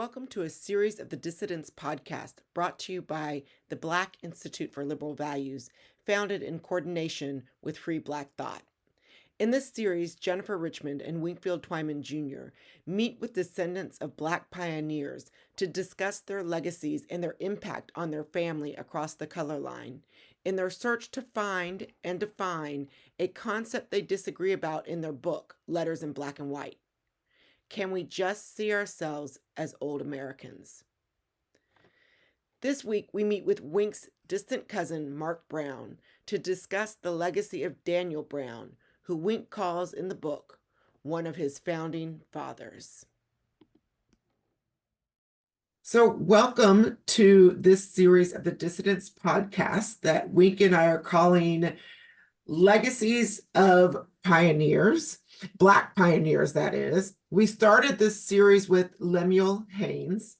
Welcome to a series of the Dissidents Podcast brought to you by the Black Institute for Liberal Values, founded in coordination with Free Black Thought. In this series, Jennifer Richmond and Winkfield Twyman Jr. meet with descendants of Black pioneers to discuss their legacies and their impact on their family across the color line, in their search to find and define a concept they disagree about in their book, Letters in Black and White. Can we just see ourselves as old Americans? This week, we meet with Wink's distant cousin, Mark Brown, to discuss the legacy of Daniel Brown, who Wink calls in the book one of his founding fathers. So welcome to this series of the Dissidents Podcast that Wink and I are calling Legacies of Pioneers, Black pioneers, that is. We started this series with Lemuel Haynes.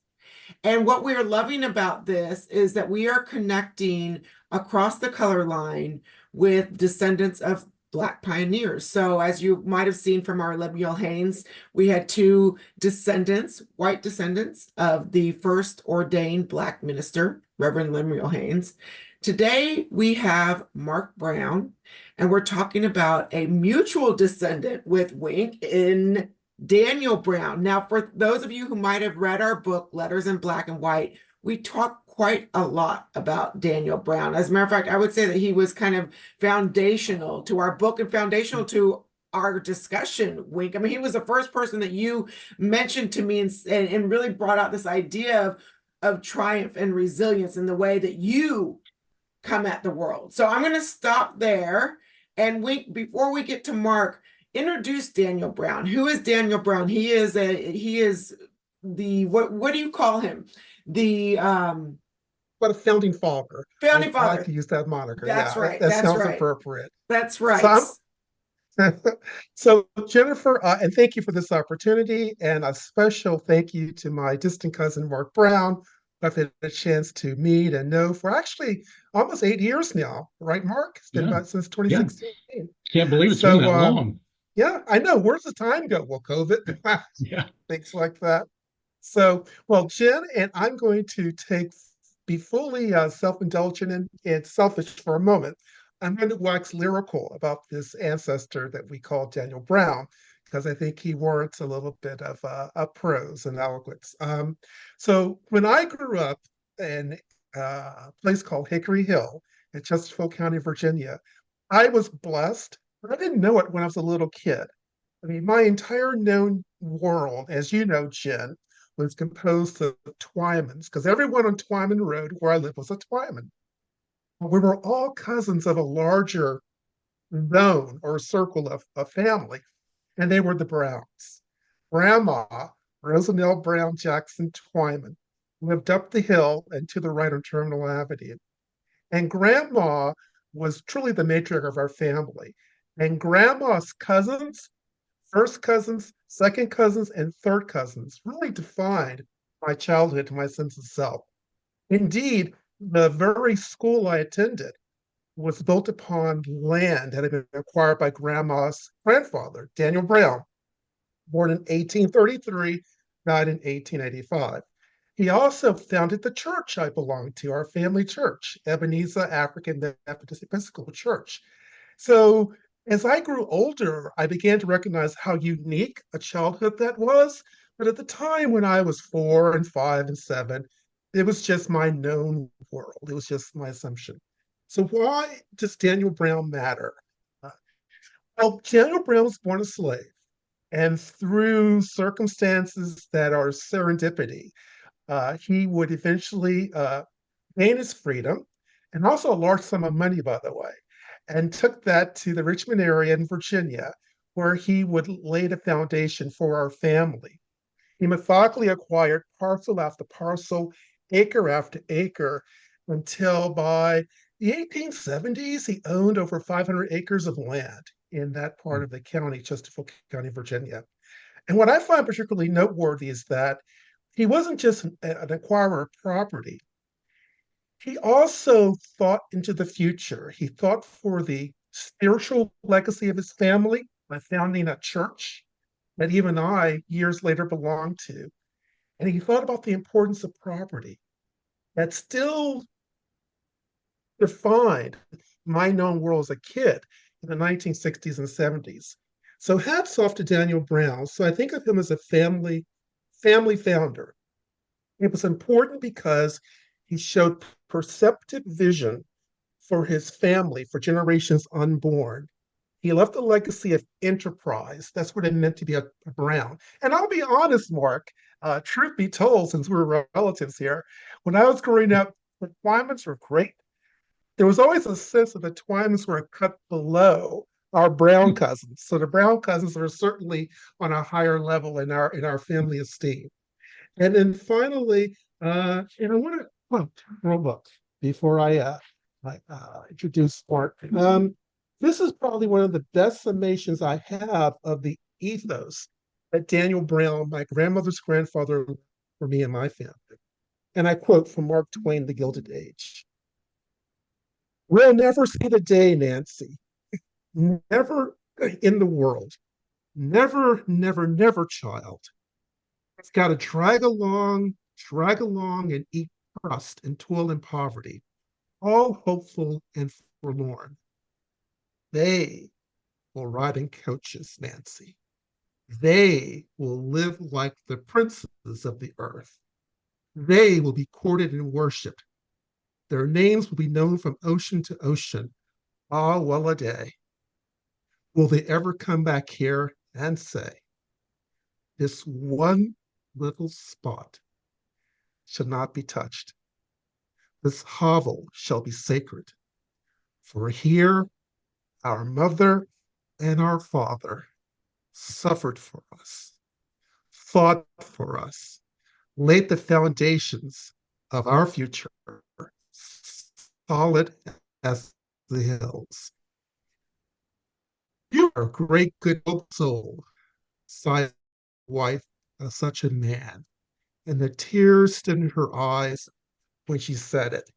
And what we are loving about this is that we are connecting across the color line with descendants of Black pioneers. So as you might have seen from our Lemuel Haynes, we had two descendants, white descendants of the first ordained Black minister, Reverend Lemuel Haynes. Today we have Mark Brown, and we're talking about a mutual descendant with Wink in Daniel Brown. Now, for those of you who might have read our book, Letters in Black and White, we talk quite a lot about Daniel Brown. As a matter of fact, I would say that he was kind of foundational to our book and foundational to our discussion, Wink. I mean, he was the first person that you mentioned to me and really brought out this idea of triumph and resilience in the way that you come at the world. So I'm going to stop there. And Wink, before we get to Mark, introduce Daniel Brown. Who is Daniel Brown? He is the what do you call him? The But a founding father. Founding father. I like to use that moniker. That's right. That That's sounds right. appropriate. That's right. So Jennifer, and thank you for this opportunity, and a special thank you to my distant cousin Mark Brown. I've had a chance to meet and know for actually almost 8 years now, right, Mark? It's been about since 2016. Yeah. Can't believe it's been that long. Yeah, I know. Where's the time go? Well, COVID, yeah, things like that. So, well, Jen, and I'm going to be fully self-indulgent and selfish for a moment. I'm going to wax lyrical about this ancestor that we call Daniel Brown, because I think he warrants a little bit of a prose and eloquence. So when I grew up in a place called Hickory Hill in Chesterfield County, Virginia, I was blessed, but I didn't know it when I was a little kid. I mean, my entire known world, as you know, Jen, was composed of Twymans, because everyone on Twyman Road where I lived was a Twyman. We were all cousins of a larger zone or circle of family, and they were the Browns. Grandma, Rosanelle Brown Jackson Twyman, lived up the hill and to the right on Terminal Avenue. And Grandma was truly the matriarch of our family. And Grandma's cousins, first cousins, second cousins, and third cousins really defined my childhood and my sense of self. Indeed, the very school I attended was built upon land that had been acquired by Grandma's grandfather, Daniel Brown, born in 1833, died in 1885. He also founded the church I belonged to, our family church, Ebenezer African Methodist Episcopal Church. So as I grew older, I began to recognize how unique a childhood that was. But at the time when I was 4 and 5 and 7, it was just my known world. It was just my assumption. So why does Daniel Brown matter? Well, Daniel Brown was born a slave. And through circumstances that are serendipity, he would eventually gain his freedom, and also a large sum of money, by the way, and took that to the Richmond area in Virginia, where he would lay the foundation for our family. He methodically acquired parcel after parcel, acre after acre, until by the 1870s, he owned over 500 acres of land in that part of the county, Chesterfield County, Virginia. And what I find particularly noteworthy is that he wasn't just an acquirer of property. He also thought into the future. He thought for the spiritual legacy of his family by founding a church that even I, years later, belonged to. and he thought about the importance of property that still defined my known world as a kid in the 1960s and 70s. So hats off to Daniel Brown. So I think of him as a family founder. It was important because he showed perceptive vision for his family, for generations unborn. He left a legacy of enterprise. That's what it meant to be a Brown. And I'll be honest, Mark, truth be told, since we're relatives here, when I was growing up, the Twymans were great. There was always a sense that the Twymans were a cut below our Brown cousins. So the Brown cousins are certainly on a higher level in our family esteem. And then finally, and I want to real book before I introduce Mark. This is probably one of the best summations I have of the ethos that Daniel Brown, my grandmother's grandfather, for me and my family. And I quote from Mark Twain, The Gilded Age. We'll never see the day, Nancy. Never in the world. Never, never, never, child. It's got to drag along and eat crust and toil in poverty, all hopeful and forlorn. They will ride in coaches, Nancy. They will live like the princes of the earth. They will be courted and worshipped. Their names will be known from ocean to ocean. Ah, well a day. Will they ever come back here and say, this one little spot shall not be touched. This hovel shall be sacred. For here our mother and our father suffered for us, fought for us, laid the foundations of our future, solid as the hills. You are a great, good soul, sighed the wife of such a man, and the tears stood in her eyes when she said it.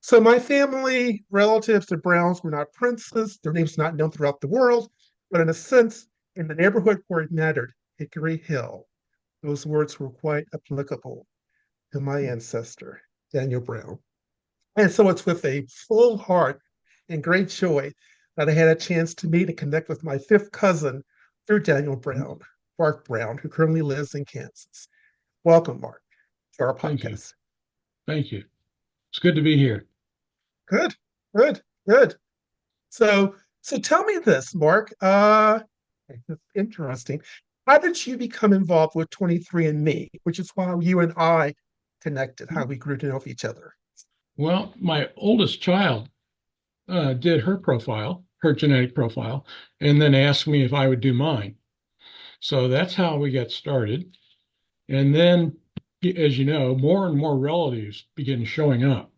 So my family, relatives to Browns were not princes. Their names not known throughout the world, but in a sense, in the neighborhood where it mattered, Hickory Hill, those words were quite applicable to my ancestor, Daniel Brown. And so it's with a full heart and great joy that I had a chance to meet and connect with my fifth cousin through Daniel Brown, Mark Brown, who currently lives in Kansas. Welcome, Mark, to our Thank you. podcast. Thank you. It's good to be here. Good, good, good. So tell me this, Mark. It's interesting. How did you become involved with 23andMe, which is how you and I connected, how we grew to know each other? Well, my oldest child did her profile, her genetic profile, and then asked me if I would do mine. So that's how we got started. And then, as you know, more and more relatives begin showing up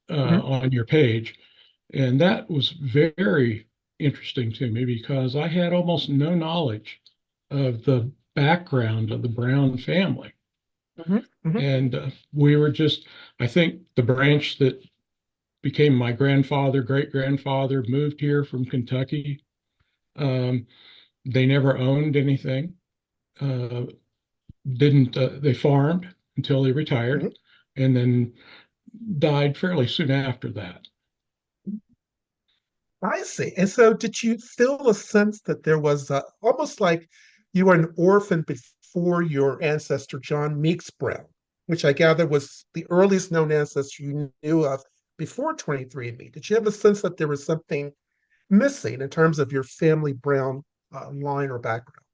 on your page. And that was very interesting to me because I had almost no knowledge of the background of the Brown family. And we were just, I think the branch that became my grandfather, great grandfather, moved here from Kentucky. They never owned anything. They farmed until they retired and then died fairly soon after that. I see. And so did you feel a sense that there was almost like you were an orphan before your ancestor, John Meeks Brown, which I gather was the earliest known ancestor you knew of before 23andMe? Did you have a sense that there was something missing in terms of your family Brown line or background?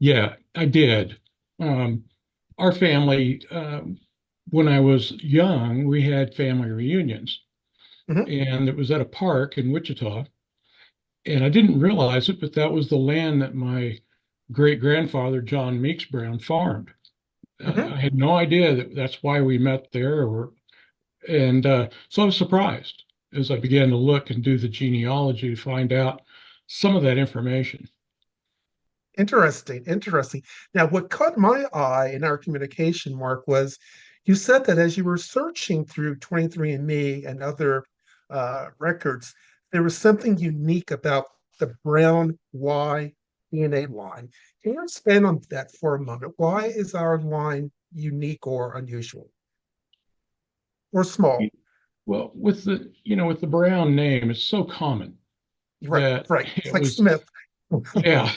Yeah, I did. Our family, when I was young, we had family reunions, and it was at a park in Wichita. And I didn't realize it, but that was the land that my great grandfather, John Meeks Brown, farmed. I had no idea that that's why we met there, and so I was surprised as I began to look and do the genealogy to find out some of that information. Interesting, interesting. Now, what caught my eye in our communication, Mark, was you said that as you were searching through 23andMe and other records, there was something unique about the Brown Y DNA line. Can you expand on that for a moment? Why is our line unique or unusual or small? Well, with the Brown name, it's so common Right, that right. It's it like was, Smith. yeah,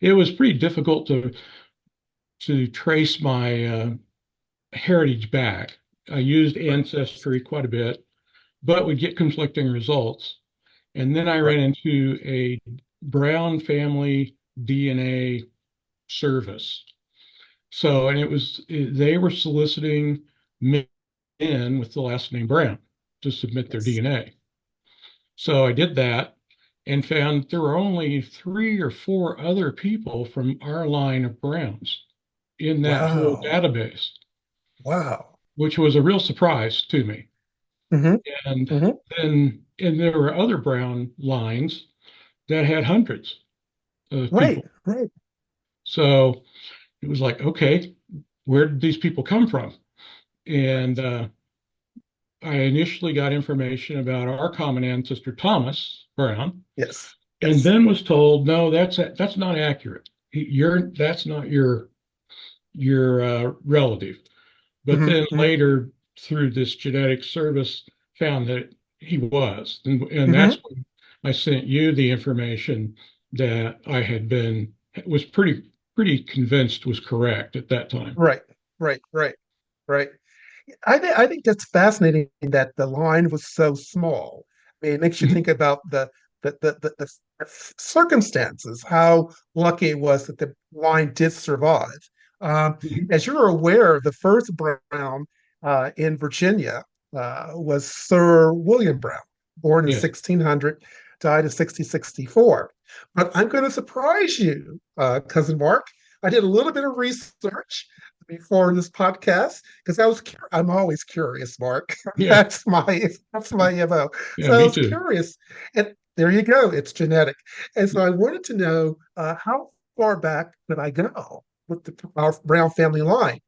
it was pretty difficult to trace my heritage back. I used Ancestry quite a bit, but would get conflicting results. And then I Right. ran into a Brown family DNA service. So, and they were soliciting men with the last name Brown to submit their Yes. DNA. So I did that and found there were only 3 or 4 other people from our line of Browns in that whole Wow. database, Wow. which was a real surprise to me. Hmm. And Hmm. and there were other Brown lines that had hundreds of Right, people. right. So it was like, okay, where did these people come from? And Right. I initially got information about our common ancestor, Thomas Brown, Yes. and Yes. then was told, no, that's not accurate. That's not your relative. But Hmm. then Hmm. later, through this genetic service, found that he was, and Hmm. that's when I sent you the information that was pretty convinced was correct at that time. Right. Right. Right. Right. I think that's fascinating that the line was so small. I mean, it makes you Mhm, think about the circumstances, how lucky it was that the line did survive. Um, mhm. as you're aware, the first Brown in Virginia was Sir William Brown, born in Yeah. 1600, died in 1664. But I'm going to surprise you, cousin Mark. I did a little bit of research before this podcast because I'm always curious, Mark. Yeah. That's my MO. Yeah. So I Me was too. curious, and there you go. It's genetic, and so I wanted to know how far back could I go with our Brown family line.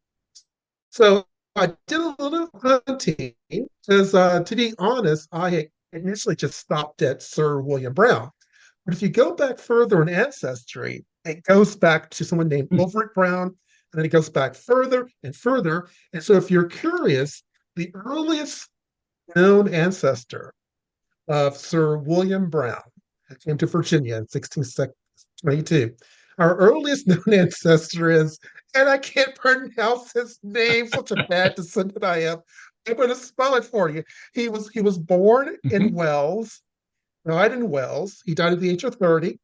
So I did a little hunting because, to be honest, I had initially just stopped at Sir William Brown. But if you go back further in ancestry, it goes back to someone named Hmm. Ulrich Brown, and then it goes back further and further. And so if you're curious, the earliest known ancestor of Sir William Brown came to Virginia in 1622. Our earliest known ancestor is, and I can't pronounce his name, such a bad descendant I am. I'm going to spell it for you. He was born in Mhm. Wales, died in Wales. He died at the age of 30.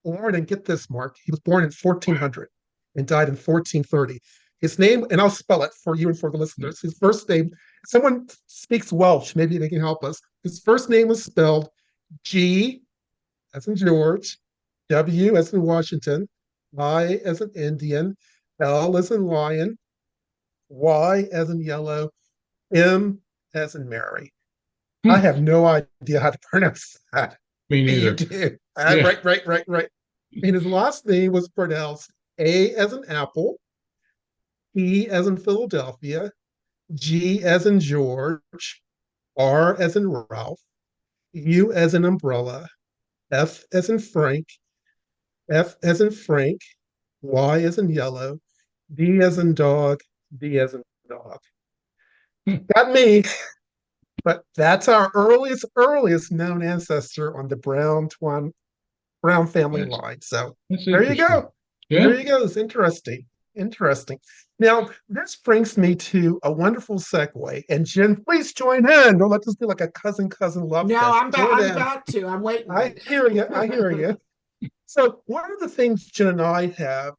Born, and get this, Mark, he was born in 1400 and died in 1430. His name, and I'll spell it for you and for the Yeah. listeners. His first name, someone speaks Welsh, maybe they can help us. His first name was spelled G as in George, W as in Washington, I as in Indian, L as in lion, Y as in yellow, M as in Mary. I Hmm. have no idea how to pronounce that. Me You neither. do. Yeah. Right, right, right, right. And his last name was pronounced A as in apple, E as in Philadelphia, G as in George, R as in Ralph, U as in umbrella, F as in Frank, F as in Frank, Y as in yellow, D as in dog, D as in dog. Hmm. Got me, but that's our earliest known ancestor on the Brown family That's line. So that's there you interesting. go. There Yeah. you go. It's interesting. Interesting. Now, this brings me to a wonderful segue. And Jen, please join in. Don't let this be like a cousin love No, fest. Join I'm in. about to. I'm I waiting. hear you. I hear you. So, one of the things Jen and I have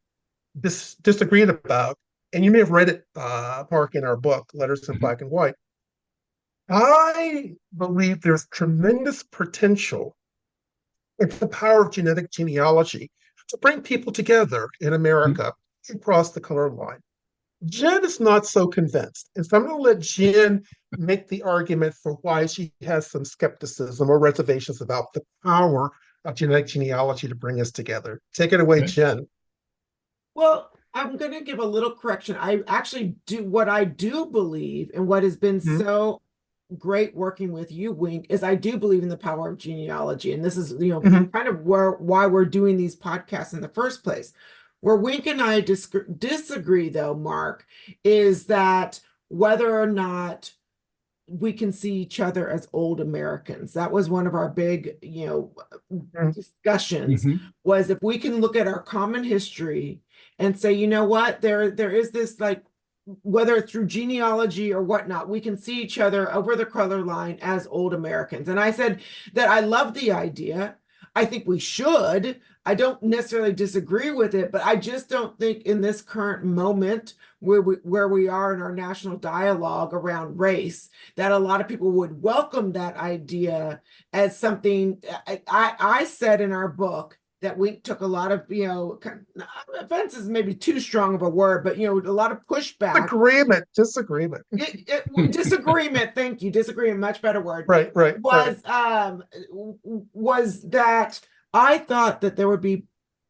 disagreed about, and you may have read it, Mark, in our book, Letters in Mhm. Black and White. I believe there's tremendous potential in the power of genetic genealogy to bring people together in America across the color line. Jen is not so convinced. And so I'm going to let Jen make the argument for why she has some skepticism or reservations about the power of genetic genealogy to bring us together. Take it away, Okay. Jen. Well, I'm going to give a little correction. I actually do what I do believe and what has been Mhm. so great working with you, Wink, is I do believe in the power of genealogy. And this is, Mhm. kind of why we're doing these podcasts in the first place. Where Wink and I disagree, though, Mark, is that whether or not we can see each other as old Americans. That was one of our big, discussions, Mhm. was if we can look at our common history and say, you know what, there is this, like, whether it's through genealogy or whatnot, we can see each other over the color line as old Americans. And I said that I love the idea. I think we should. I don't necessarily disagree with it, but I just don't think in this current moment where we are in our national dialogue around race, that a lot of people would welcome that idea as something. I said in our book that we took a lot of, offense is maybe too strong of a word, but, a lot of pushback. Disagreement. Disagreement, thank you. Disagreement, much better word. Right. Was that I thought that there would be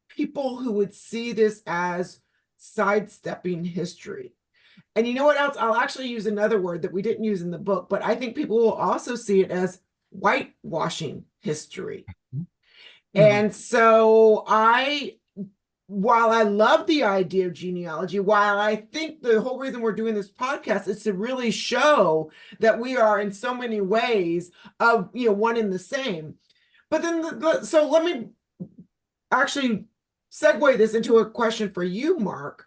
people who would see this as sidestepping history. And you know what else? I'll actually use another word that we didn't use in the book, but I think people will also see it as whitewashing history. And so while I love the idea of genealogy, while I think the whole reason we're doing this podcast is to really show that we are in so many ways of, one and the same. But then, so let me actually segue this into a question for you, Mark.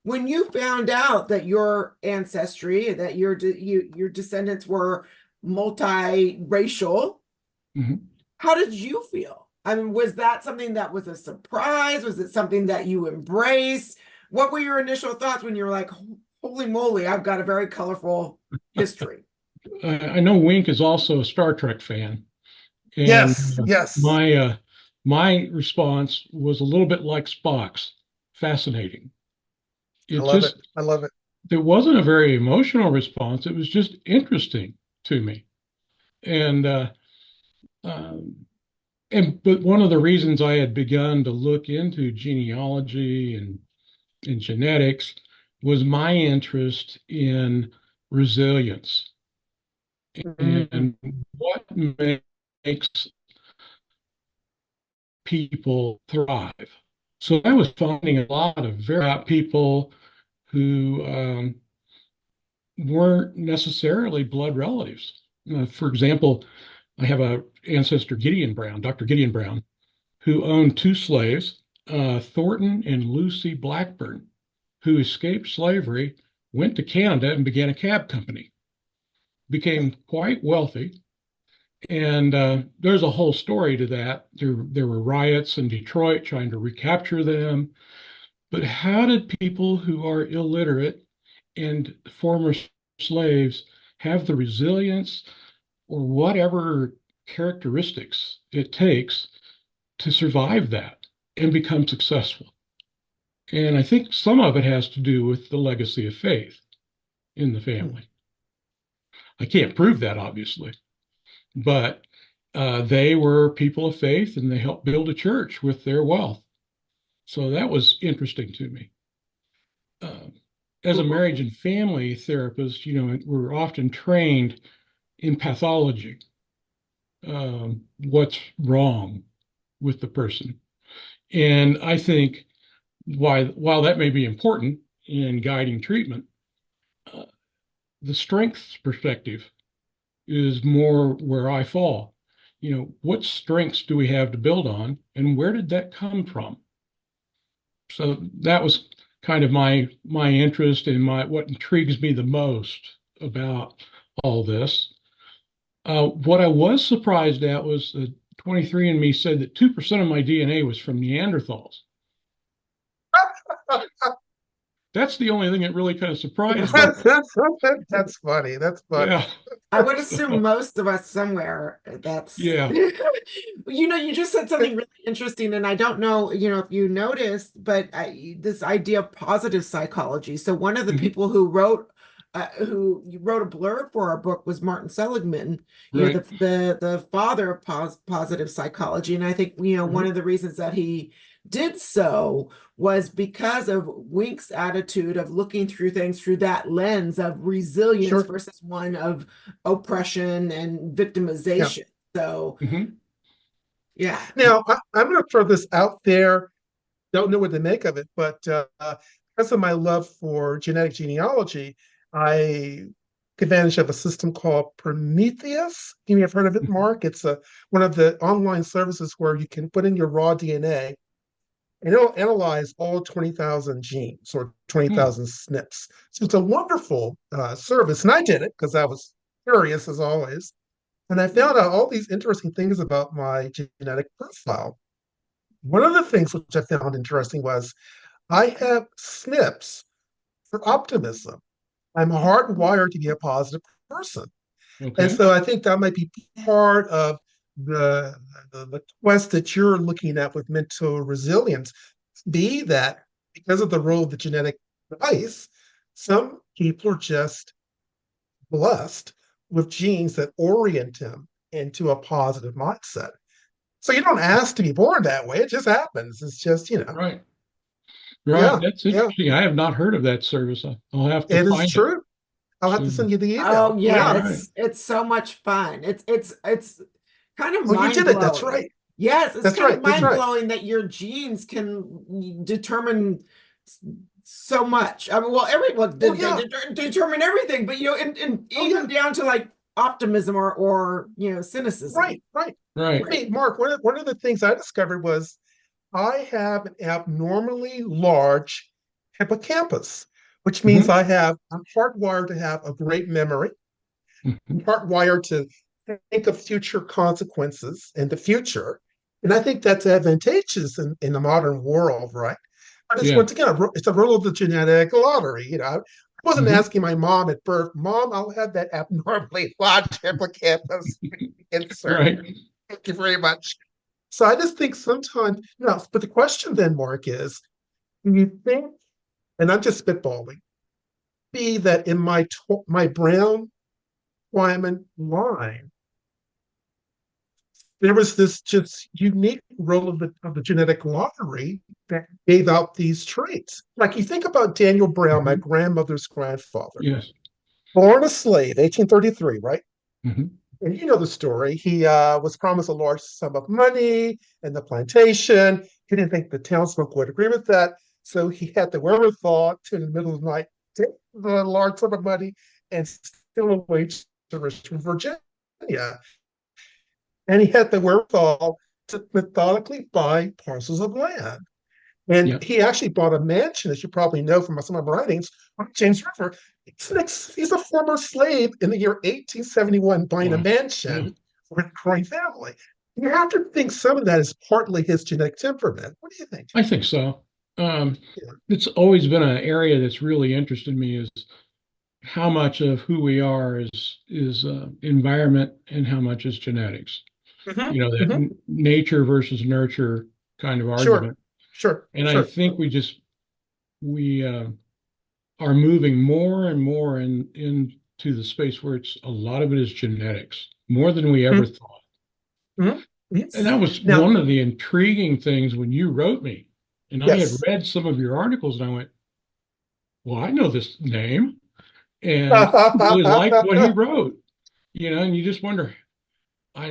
When you found out that your ancestry, that your descendants were multiracial, how did you feel? I mean, was that something that was a surprise? Was it something that you embraced? What were your initial thoughts when you were like, holy moly, I've got a very colorful history? I know Wink is also a Star Trek fan. And Yes. my response was a little bit like Spock's, fascinating. I love it. It wasn't a very emotional response. It was just interesting to me. But one of the reasons I had begun to look into genealogy and genetics was my interest in resilience and what makes people thrive. So I was finding a lot of very people who weren't necessarily blood relatives. For example, I have an ancestor, Dr. Gideon Brown, who owned two slaves, Thornton and Lucy Blackburn, who escaped slavery, went to Canada and began a cab company, became quite wealthy. And there's a whole story to that. There were riots in Detroit trying to recapture them. But how did people who are illiterate and former slaves have the resilience or whatever characteristics it takes to survive that and become successful? And I think some of it has to do with the legacy of faith in the family. I can't prove that, obviously, but they were people of faith and they helped build a church with their wealth. So that was interesting to me. As a marriage and family therapist, we're often trained in pathology. What's wrong with the person? And I think while that may be important in guiding treatment, the strengths perspective is more where I fall. What strengths do we have to build on, and where did that come from? So that was kind of my interest in what intrigues me the most about all this. What I was surprised at was that 23andMe said that 2% of my DNA was from Neanderthals. That's the only thing that really kind of surprised me. That's funny. Yeah. I would assume most of us somewhere. Yeah. You just said something really interesting, and I don't know, if you noticed, but this idea of positive psychology. So one of the people who wrote a blurb for our book was Martin Seligman, the father of positive psychology. And I think, one of the reasons that he did so was because of Wink's attitude of looking through things through that lens of resilience Sure. versus one of oppression and Yeah. victimization. So, Mhm. yeah. Now, I'm going to throw this out there. Don't know what to make of it, but because of my love for genetic genealogy, I took advantage of a system called Prometheus. You may have heard of it, Mark. It's one of the online services where you can put in your raw DNA and it'll analyze all 20,000 genes or 20,000 SNPs. So it's a wonderful service. And I did it because I was curious as always. And I found out all these interesting things about my genetic profile. One of the things which I found interesting was I have SNPs for optimism. I'm hardwired to be a positive person. And Okay. so I think that might be part of the quest that you're looking at with mental resilience, be that because of the role of the genetic device, some people are just blessed with genes that orient them into a positive mindset. So you don't ask to be born that way. It just happens. It's just, Right. Right. yeah, That's yeah, interesting. I have not heard of that service. I'll have to it is find it true. I'll have to soon. send you the Oh email. yeah, Yeah. Right. it's so much fun. It's kind of Oh, you mind did it. That's blowing. right. Yes, it's That's kind of right. That's mind right. blowing that your genes can determine so much. I mean, well, everyone Oh, yeah. determine everything, but and Oh, yeah. even down to like optimism or cynicism. Right. Right. Right. Right. Mark, one of the things I discovered was I have an abnormally large hippocampus, which means Mhm. I'm hardwired to have a great memory. I'm Mhm. hardwired to think of future consequences in the future. And I think that's advantageous in the modern world, right? But it's Yeah. once again, it's a role of the genetic lottery. I wasn't Mhm. asking my mom at birth, Mom, I'll have that abnormally large hippocampus insert. Right. Thank you very much. So I just think sometimes, but the question then, Mark, is do you think, and I'm just spitballing, be that in my Brown Twyman line, there was this just unique role of the genetic lottery that gave out these traits. Like you think about Daniel Brown, my Mhm. grandmother's grandfather, Yes. born a slave, 1833, right? Mhm. And you know the story. He was promised a large sum of money and the plantation. He didn't think the townsfolk would agree with that. So he had the wherewithal to, in the middle of the night, take the large sum of money and steal away to Richmond, Virginia. And he had the wherewithal to methodically buy parcels of land. And Yeah. he actually bought a mansion, as you probably know from some of my writings, on James River. He's a former slave in the year 1871 buying a Wow. Yeah. mansion for a growing family. You have to think some of that is partly his genetic temperament. What do you think? I think so. Um, Yeah. it's always been an area that's really interested me is how much of who we are is environment and how much is genetics. Mm-hmm. That Mm-hmm. nature versus nurture kind of Sure. argument. Sure. And I Sure. think we are moving more and more into the space where it's a lot of it is genetics, more than we ever Mm-hmm. thought. Mm-hmm. And Yes. that was Now, one of the intriguing things when you wrote me. And I had yes. read some of your articles and I went, well, I know this name. And I really liked what he wrote, and you just wonder,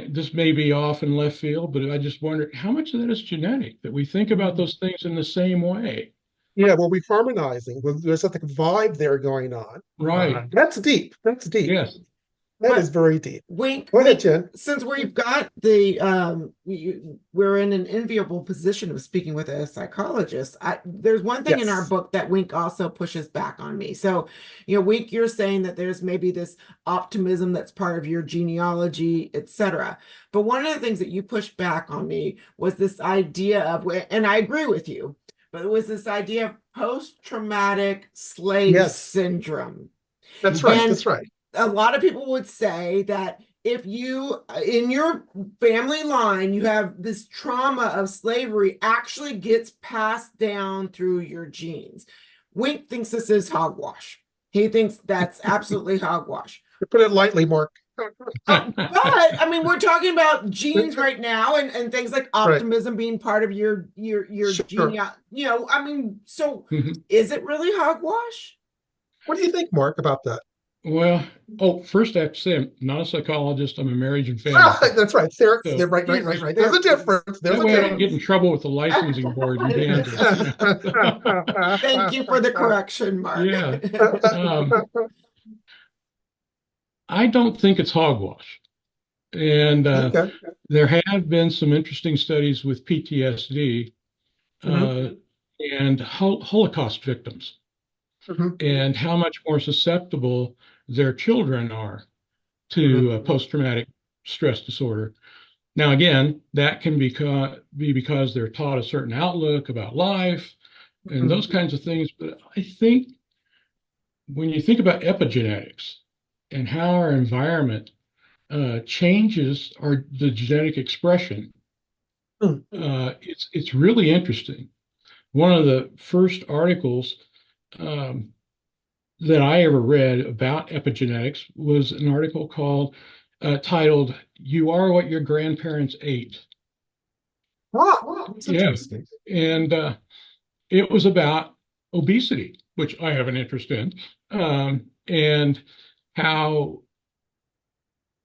this may be off in left field, but I just wonder how much of that is genetic, that we think about those things in the same way. Yeah, well, we're harmonizing. Well, there's like a vibe there going on. Right. That's deep. That's deep. Yes. That is But very deep. Go ahead, Wink, Jen. since we've got we're in an enviable position of speaking with a psychologist. There's one thing in our Yes. book that Wink also pushes back on me. So, Wink, you're saying that there's maybe this optimism that's part of your genealogy, etc. But one of the things that you pushed back on me was this idea of, and I agree with you, but it was this idea of post-traumatic slave Yes. syndrome. That's right. And That's right. a lot of people would say that if you, in your family line, you have this trauma of slavery actually gets passed down through your genes. Wink thinks this is hogwash. He thinks that's absolutely hogwash. To put it lightly, Mark. But I mean, we're talking about genes right now, and things like Right. optimism being part of your Sure. I mean, so Mhm. is it really hogwash? What do you think, Mark, about that? Well, first I have to say I'm not a psychologist. I'm a marriage and family That's right. There, therapist. yeah, So right, right, He's right, a right. There's a therapist. difference. There's that a way I don't get in difference. trouble with the licensing board in Kansas. Thank you for the correction, Mark. Yeah. I don't think it's hogwash. And Okay. there have been some interesting studies with PTSD Mhm, uh, and Holocaust victims mhm, and how much more susceptible their children are mhm, to post-traumatic stress disorder. Now, again, that can be because they're taught a certain outlook about life and mhm, those kinds of things. But I think when you think about epigenetics and how our environment changes the genetic expression, mhm, it's really interesting. One of the first articles um, that I ever read about epigenetics was an article titled "You Are What Your Grandparents Ate." wow, that's Yeah, interesting. and it was about obesity, which I have an interest in, and how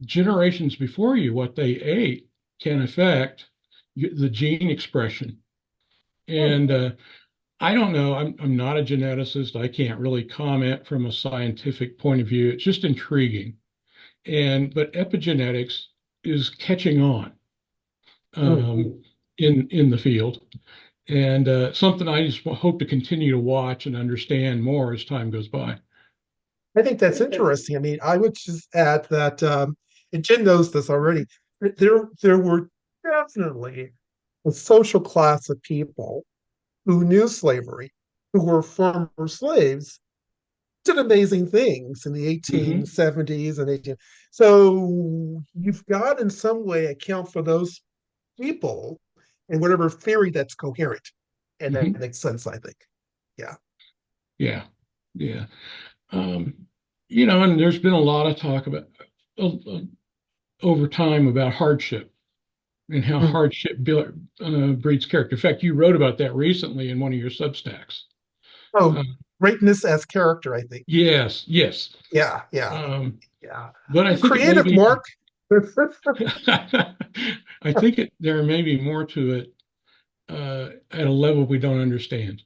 generations before you, what they ate can affect the gene expression. Hmm. And I don't know. I'm not a geneticist. I can't really comment from a scientific point of view. It's just intriguing. But epigenetics is catching on Hmm. in the field, and something I just hope to continue to watch and understand more as time goes by. I think that's interesting. I mean, I would just add that, and Jen knows this already. There were definitely a social class of people who knew slavery, who were former slaves, did amazing things in the Hmm. 1870s and 18. So you've got in some way account for those people in whatever theory that's coherent. And that Hmm. makes sense, I think. Yeah. Yeah, yeah. Um, and there's been a lot of talk about uh, over time about hardship and how Mm. hardship breeds character. In fact, you wrote about that recently in one of your Substacks. Oh, Uh, greatness as character, I think. yes, yes. Yeah, yeah, Um, yeah. but I You're think it may creative, be, Mark. I think there may be more to it at a level we don't understand.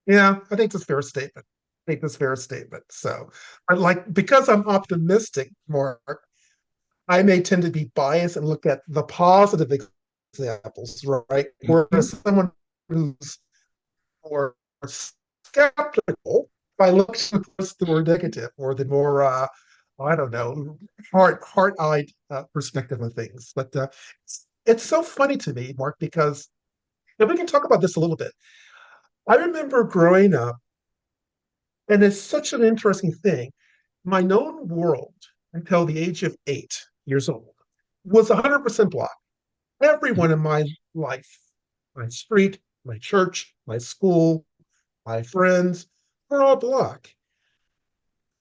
Yeah, I think that's a fair statement. I think that's a fair statement. So, I like because I'm optimistic, Mark, I may tend to be biased and look at the positive examples, right? Whereas Mhm. someone who's more skeptical, if I look towards the more negative or the more, I don't know, heart-eyed perspective of things. But it's so funny to me, Mark, because if we can talk about this a little bit. I remember growing up, and it's such an interesting thing. My known world until the age of 8 years old was 100% Black. Everyone in my life, my street, my church, my school, my friends, were all Black.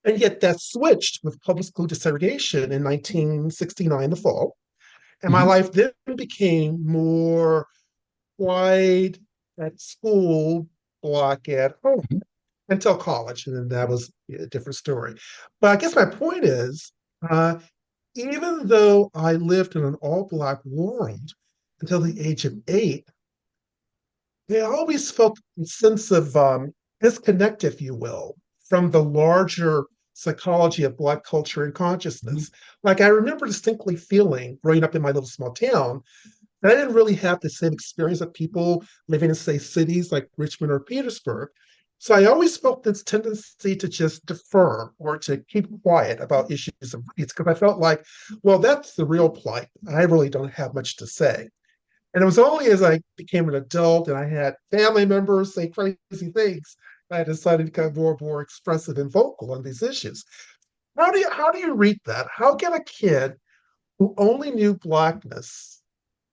And yet that switched with public school desegregation in 1969, the fall. And my Mhm. life then became more white at school, Black at home Mhm. until college. And then that was a different story. But I guess my point is, uh, even though I lived in an all Black world until the age of 8, I always felt a sense of disconnect, if you will, from the larger psychology of Black culture and Mhm. consciousness. Like I remember distinctly feeling growing up in my little small town that I didn't really have the same experience that people living in, say, cities like Richmond or Petersburg. So I always felt this tendency to just defer or to keep quiet about issues of race because I felt like, well, that's the real plight. I really don't have much to say. And it was only as I became an adult and I had family members say crazy things, I decided to become more and more expressive and vocal on these issues. How do you read that? How can a kid who only knew Blackness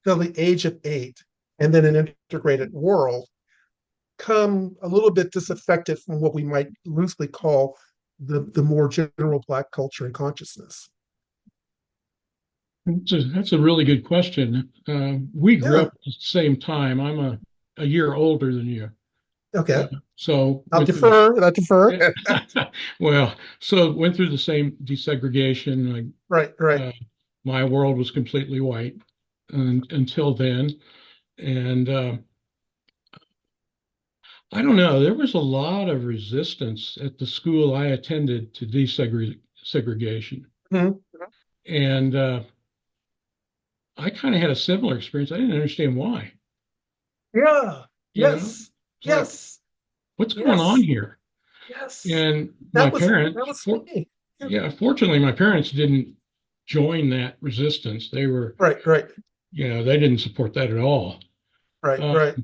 till the age of 8 and then an integrated world come a little bit disaffected from what we might loosely call the more general Black culture and consciousness? That's a really good question. We grew Yeah. up at the same time. I'm a year older than you. Okay. So I'll went through defer. I'll defer. well, so went through the same desegregation. Right. Right. My world was completely white until then. And I don't know, there was a lot of resistance at the school I attended to desegregation. Mhm. And I kind of had a similar experience. I didn't understand why. Yeah. You know, Yes. it's like, Yes. what's going on Yes. here? Yes. And my That was parents, me. Yeah. yeah, fortunately, my parents didn't join that resistance. They were, Right. Right. they didn't support that at all. Right. Uh, Right.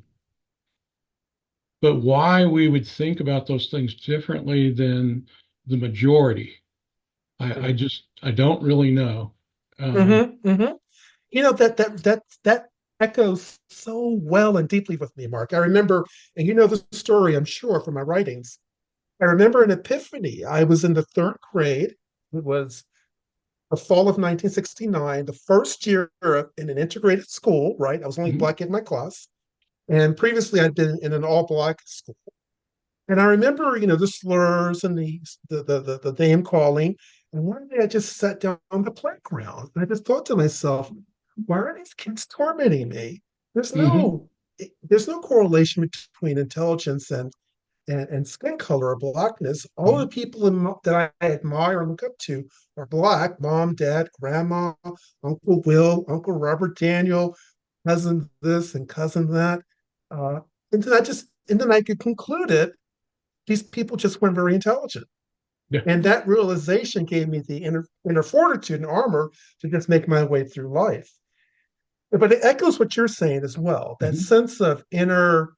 but why we would think about those things differently than the majority, I don't really know. Mm-hmm. Mm-hmm. That echoes so well and deeply with me, Mark. I remember, and you know the story, I'm sure, from my writings. I remember an epiphany. I was in the third grade. It was the fall of 1969, the first year in an integrated school, right? I was only Mhm, black in my class. And previously I'd been in an all black school. And I remember, the slurs and the name calling. And one day I just sat down on the playground and I just thought to myself, why are these kids tormenting me? There's mhm, no there's no correlation between intelligence and skin color or blackness. All the mhm, people that I admire and look up to are black: mom, dad, grandma, Uncle Will, Uncle Robert, Daniel, cousin this and cousin that. Uh, and then I could conclude it. These people just weren't very intelligent. yeah, And that realization gave me the inner fortitude and armor to just make my way through life. But it echoes what you're saying as well, that mhm, sense of inner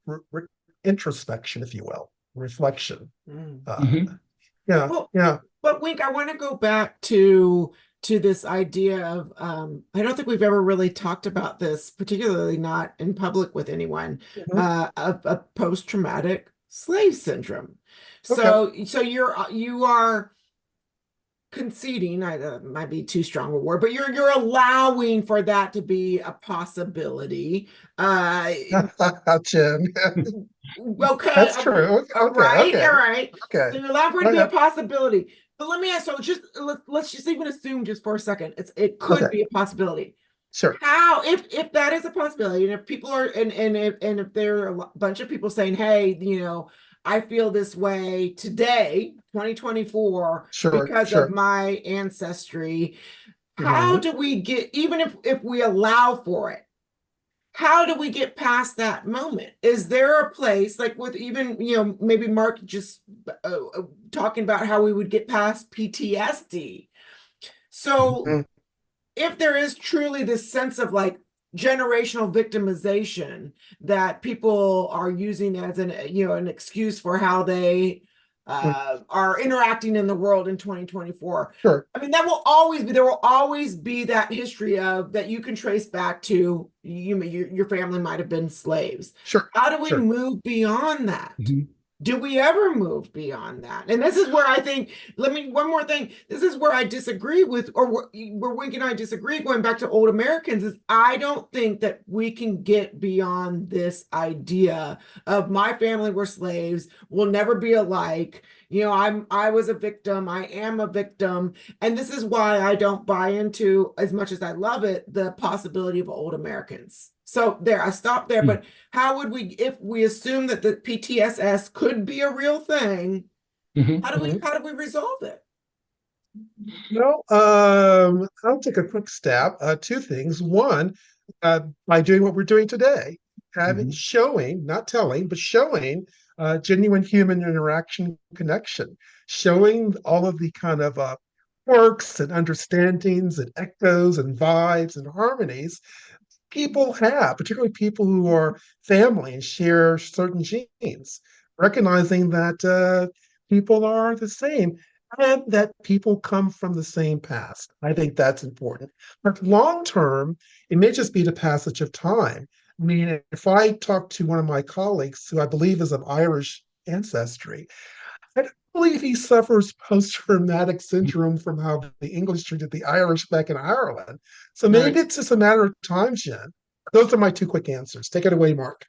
introspection, if you will, reflection. Mm. Uh, mhm, yeah, Well, yeah. but Wink, I want to go back to this idea of I don't think we've ever really talked about this, particularly not in public with anyone, Mhm. of post-traumatic slave syndrome. Okay. So you are conceding, might be too strong a word, but you're allowing for that to be a possibility. Uh, Jen. okay, That's true. Okay, right, okay, all right. okay. So you're allowing for it to be a Okay, possibility. But let me ask, so just let's just even assume just for a second, it could okay. be a possibility. Sure. How, if that is a possibility, and if people are, and if there are a bunch of people saying, hey, I feel this way today, 2024, Sure, because of sure. my ancestry, how Mhm. do we get, even if we allow for it, how do we get past that moment? Is there a place, like with even, maybe Mark just talking about how we would get past PTSD? So Mhm. if there is truly this sense of like generational victimization that people are using as an excuse for how they Mhm. are interacting in the world in 2024. Sure. I mean, there will always be that history of that you can trace back to your family might have been slaves. Sure. How do we Sure. move beyond that? mhm, Do we ever move beyond that? And this is where I think, one more thing. This is where I disagree with, or where Wink and I disagree, going back to old Americans, is I don't think that we can get beyond this idea of my family were slaves, we'll never be alike. I was a victim, I am a victim. And this is why I don't buy into, as much as I love it, the possibility of old Americans. So there, I stop there. mhm, But how would we, if we assume that the PTSS could be a real thing, mhm, Mhm. how do we resolve it? I'll take a quick stab. Two things. One, by doing what we're doing today, having mhm, showing, not telling, but showing genuine human interaction connection, showing all of the kind of quirks and understandings and echoes and vibes and harmonies people have, particularly people who are family and share certain genes, recognizing that people are the same and that people come from the same past. I think that's important. But long term, it may just be the passage of time. I mean, if I talk to one of my colleagues who I believe is of Irish ancestry, believe he suffers post-traumatic syndrome from how the English treated the Irish back in Ireland. So maybe Right. it's just a matter of time, Jen. Those are my two quick answers. Take it away, Mark.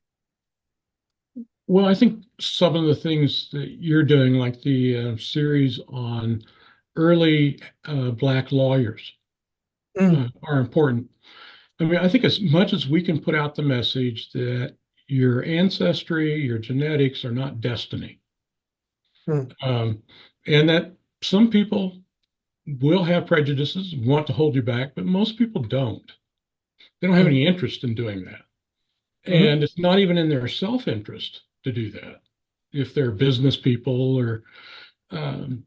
Well, I think some of the things that you're doing, like the series on early Black lawyers, are important. I mean, I think as much as we can put out the message that your ancestry, your genetics are not destiny, Mm. and that some people will have prejudices, want to hold you back, but most people don't. They don't have any interest in doing that. Mhm. And it's not even in their self-interest to do that. If they're business people, or um,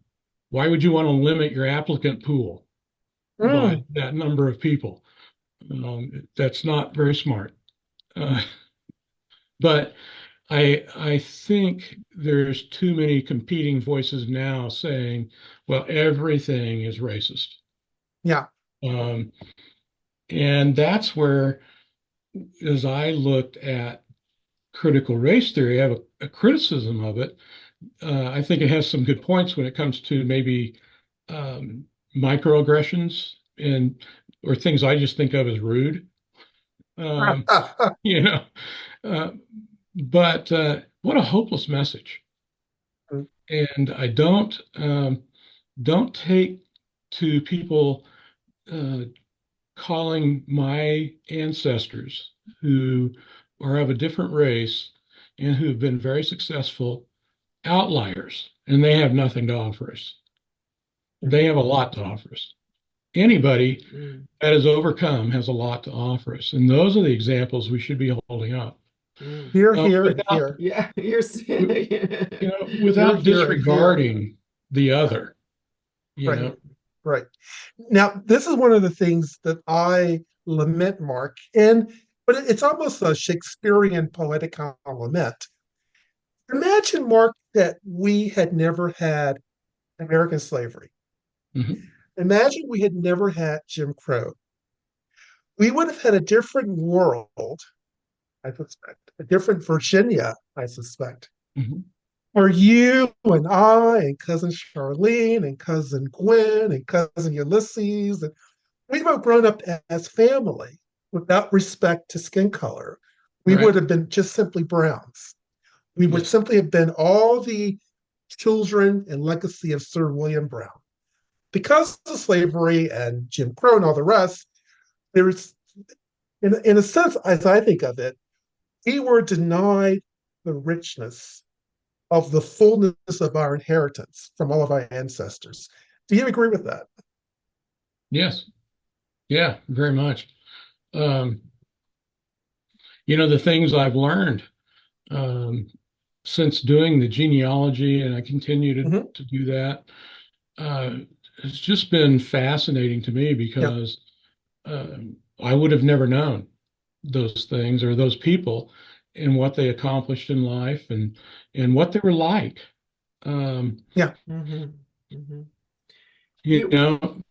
why would you want to limit your applicant pool by Mm. that number of people? That's not very smart. Uh, but I think there's too many competing voices now saying, well, everything is racist. Yeah. Um, and that's where, as I looked at critical race theory, I have a criticism of it. I think it has some good points when it comes to maybe um, microaggressions and or things I just think of as rude. Um, you know, uh, but what a hopeless message. And I don't take to people uh, calling my ancestors who are of a different race and who have been very successful outliers, and they have nothing to offer us. They have a lot to offer us. Anybody Mm. that has overcome has a lot to offer us, and those are the examples we should be holding up. Mm. Here, here, and Without, here. Yeah, you're Here, without here, and here. disregarding the Yeah. other, you Right. know. Right. Now, this is one of the things that I lament, Mark, and but it's almost a Shakespearean poetic lament. Imagine, Mark, that we had never had American slavery. Mhm. Imagine we had never had Jim Crow. We would have had a different world, I suspect, a different Virginia, I suspect. Mhm. Where you and I and cousin Charlene and cousin Gwen and cousin Ulysses, and we would have grown up as family without respect to skin color. We would Right. have been just simply Browns. We would Yes. simply have been all the children and legacy of Sir William Brown. Because of slavery and Jim Crow and all the rest, there's, in a sense, as I think of it, we were denied the richness of the fullness of our inheritance from all of our ancestors. Do you agree with that? Yes. Yeah, very much. Um, the things I've learned um, since doing the genealogy, and I continue Mm-hmm. to do that, uh, it's just been fascinating to me Yeah. because uh, I would have never known those things or those people and what they accomplished in life and what they were like. Um, Yeah. Mhm. Mhm. you You, know,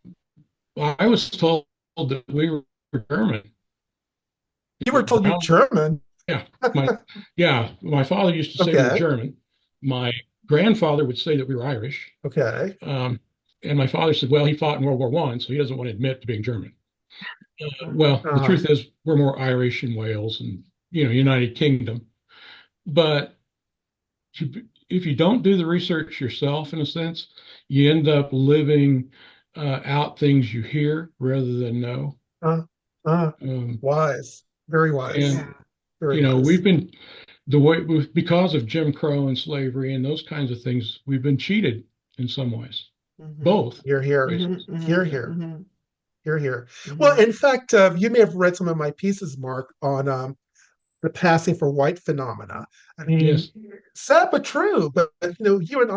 I was told that we were German. You were told you're Now, German. yeah, my father used to say we were Okay. German. My grandfather would say that we were Irish. Okay. Um, and my father said, well, he fought in World War I, so he doesn't want to admit to being German. Well, the Uh, truth is, we're more Irish in Wales and United Kingdom. But if you don't do the research yourself, in a sense, you end up living out things you hear rather than know. uh, uh, Um, wise. Very wise. and yeah. Very wise. we've been the way because of Jim Crow and slavery and those kinds of things, we've been cheated in some ways. Mhm. Both Here, here. Mhm. Here, Mhm. here. Mhm. Here, here. Well, Mhm. in fact, you may have read some of my pieces, Mark, on the passing for white phenomena. I mean, yes. sad but true. But you and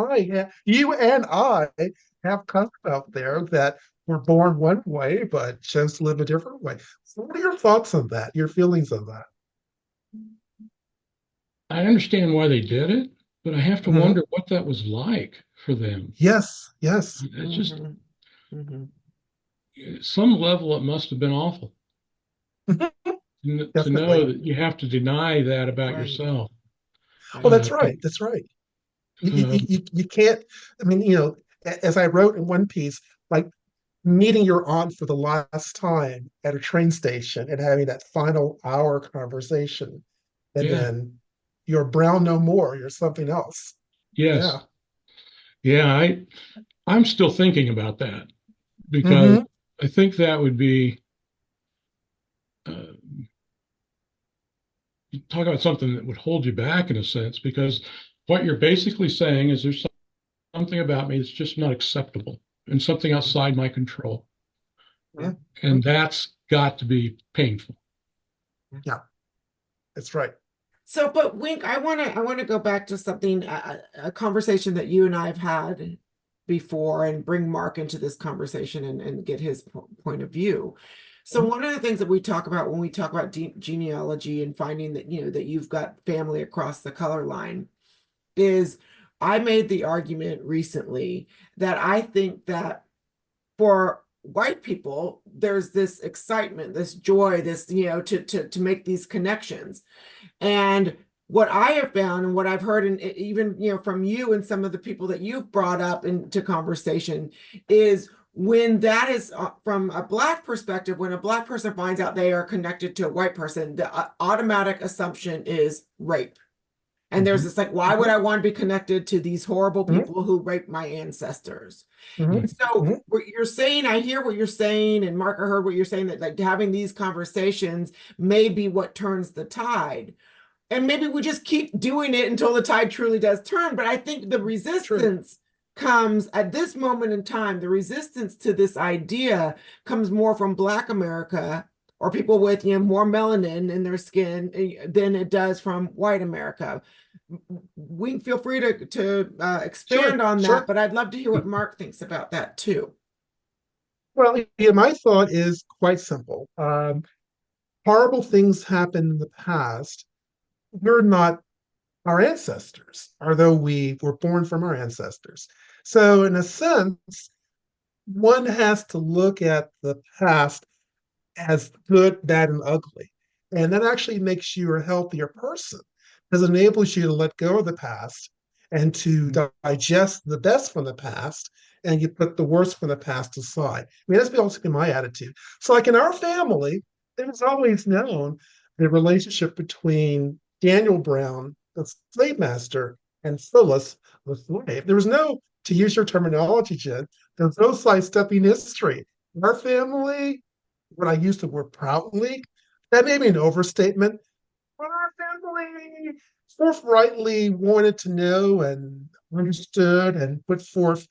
I have cousins out there that were born one way but chose to live a different way. So what are your thoughts on that? Your feelings on that? I understand why they did it, but I have to Mhm. wonder what that was like for them. Yes, yes. It's just Mhm. Mhm. at some level it must have been awful to know Definitely. that you have to deny that about Right. yourself. Oh, Right. that's right. That's right. You can't, I mean, as I wrote in one piece, like meeting your aunt for the last time at a train station and having that final hour conversation, and Yeah. then you're brown no more, you're something else. Yes. Yeah. Yeah. I'm still thinking about that because Mm-hmm. I think that would be uh, you talk about something that would hold you back in a sense, because what you're basically saying is there's something about me that's just not acceptable and something outside my control. Mm-hmm. And that's got to be painful. Yeah, that's right. So, but Wink, I want to go back to something, a conversation that you and I have had before, and bring Mark into this conversation and get his point of view. So Mhm. one of the things that we talk about when we talk about genealogy and finding that, that you've got family across the color line is, I made the argument recently that I think that for white people, there's this excitement, this joy, this, to make these connections. And what I have found and what I've heard, and even, from you and some of the people that you've brought up into conversation, is when that is from a Black perspective, when a Black person finds out they are connected to a white person, the automatic assumption is rape. And there's Mhm. this like, why would I want to be connected to these horrible Mhm. people who raped my ancestors? Mhm. And so Mhm. what you're saying, I hear what you're saying, and Mark, I heard what you're saying, that like having these conversations may be what turns the tide. And maybe we just keep doing it until the tide truly does turn. But I think the True. resistance comes at this moment in time. The resistance to this idea comes more from Black America, or people with, more melanin in their skin, than it does from white America. We feel free to expand Sure. on that, Sure. but I'd love to hear what Mark thinks about that too. Well, yeah, my thought is quite simple. Horrible things happen in the past. We're not our ancestors, although we were born from our ancestors. So, in a sense, one has to look at the past as good, bad, and ugly. And that actually makes you a healthier person, because it enables you to let go of the past and to digest the best from the past, and you put the worst from the past aside. I mean, that's also been my attitude. So, like in our family, it was always known the relationship between Daniel Brown, the slave master, and Phyllis, the slave. There was no, to use your terminology, Jen, there's no sidestepping history. Our family, when I used the word proudly, that may be an overstatement, but our family forthrightly wanted to know and understood and put forth